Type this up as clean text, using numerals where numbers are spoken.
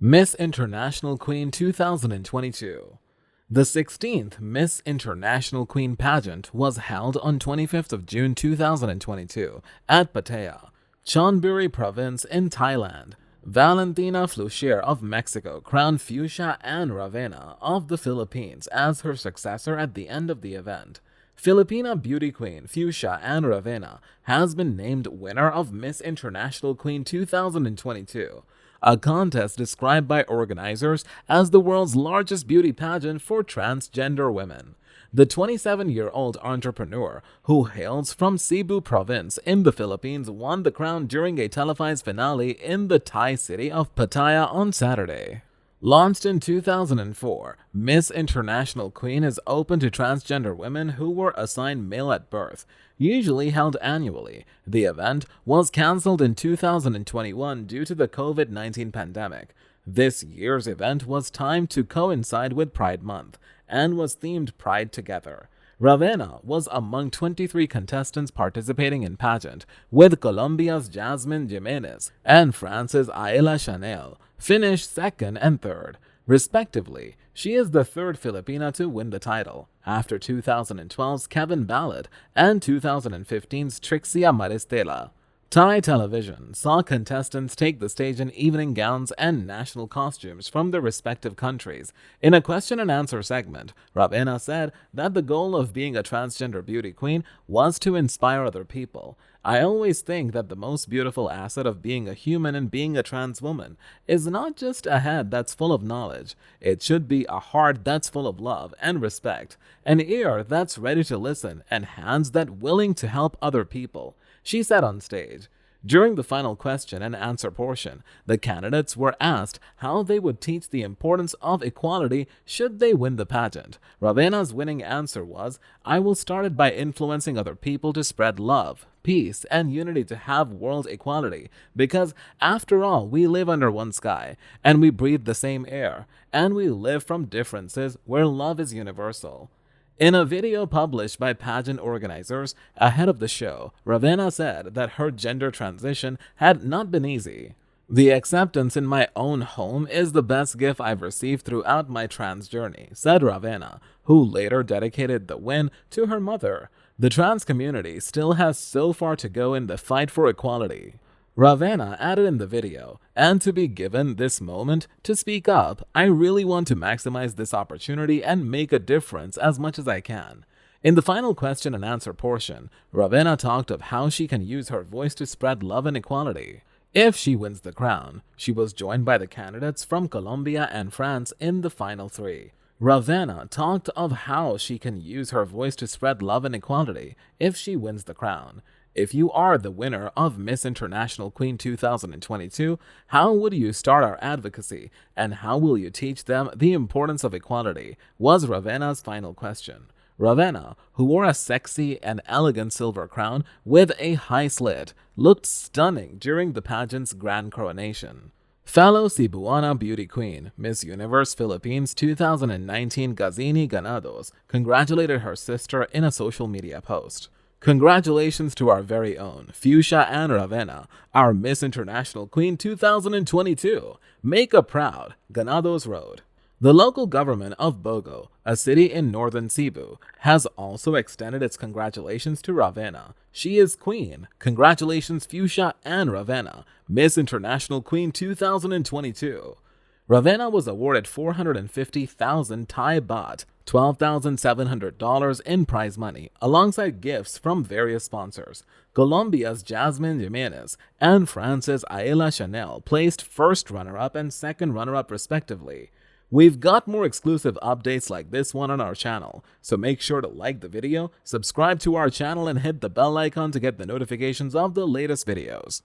Miss International Queen 2022. The 16th Miss International Queen pageant was held on 25th of June 2022 at Pattaya, Chonburi Province in Thailand. Valentina Flucher of Mexico crowned Fuchsia Ann Ravena of the Philippines as her successor at the end of the event. Filipina beauty queen Fuchsia Ann Ravena has been named winner of Miss International Queen 2022, a contest described by organizers as the world's largest beauty pageant for transgender women. The 27-year-old entrepreneur, who hails from Cebu Province in the Philippines, won the crown during a televised finale in the Thai city of Pattaya on Saturday. Launched in 2004, Miss International Queen is open to transgender women who were assigned male at birth, usually held annually. The event was cancelled in 2021 due to the COVID-19 pandemic. This year's event was timed to coincide with Pride Month and was themed Pride Together. Ravena was among 23 contestants participating in pageant, with Colombia's Jasmine Jimenez and France's Ayla Chanel finished second and third, respectively. She is the third Filipina to win the title, after 2012's Kevin Ballard and 2015's Trixia Maristela. Thai television saw contestants take the stage in evening gowns and national costumes from their respective countries. In a question and answer segment, Ravena said that the goal of being a transgender beauty queen was to inspire other people. "I always think that the most beautiful asset of being a human and being a trans woman is not just a head that's full of knowledge. It should be a heart that's full of love and respect, an ear that's ready to listen, and hands that willing to help other people," she said on stage. During the final question and answer portion, the candidates were asked how they would teach the importance of equality should they win the pageant. Ravena's winning answer was, "I will start it by influencing other people to spread love, peace, and unity to have world equality, because after all, we live under one sky, and we breathe the same air, and we live from differences where love is universal." In a video published by pageant organizers ahead of the show, Ravena said that her gender transition had not been easy. "The acceptance in my own home is the best gift I've received throughout my trans journey," said Ravena, who later dedicated the win to her mother. "The trans community still has so far to go in the fight for equality." Ravena added in the video, "And to be given this moment to speak up, I really want to maximize this opportunity and make a difference as much as I can." In the final question and answer portion, Ravena talked of how she can use her voice to spread love and equality. If she wins the crown, she was joined by the candidates from Colombia and France in the final three. Ravena talked of how she can use her voice to spread love and equality if she wins the crown. "If you are the winner of Miss International Queen 2022, how would you start our advocacy, and how will you teach them the importance of equality?" was Ravena's final question. Ravena, who wore a sexy and elegant silver crown with a high slit, looked stunning during the pageant's grand coronation. Fellow Cebuana beauty queen, Miss Universe Philippines 2019 Gazini Ganados, congratulated her sister in a social media post. "Congratulations to our very own Fuchsia Ann Ravena, our Miss International Queen 2022. Make a proud," Ganados wrote. The local government of Bogo, a city in northern Cebu, has also extended its congratulations to Ravena. "She is queen. Congratulations Fuchsia Ann Ravena, Miss International Queen 2022. Ravena was awarded 450,000 Thai baht, $12,700 in prize money, alongside gifts from various sponsors. Colombia's Jasmine Jimenez and France's Ayla Chanel placed first runner-up and second runner-up respectively. We've got more exclusive updates like this one on our channel, so make sure to like the video, subscribe to our channel, and hit the bell icon to get the notifications of the latest videos.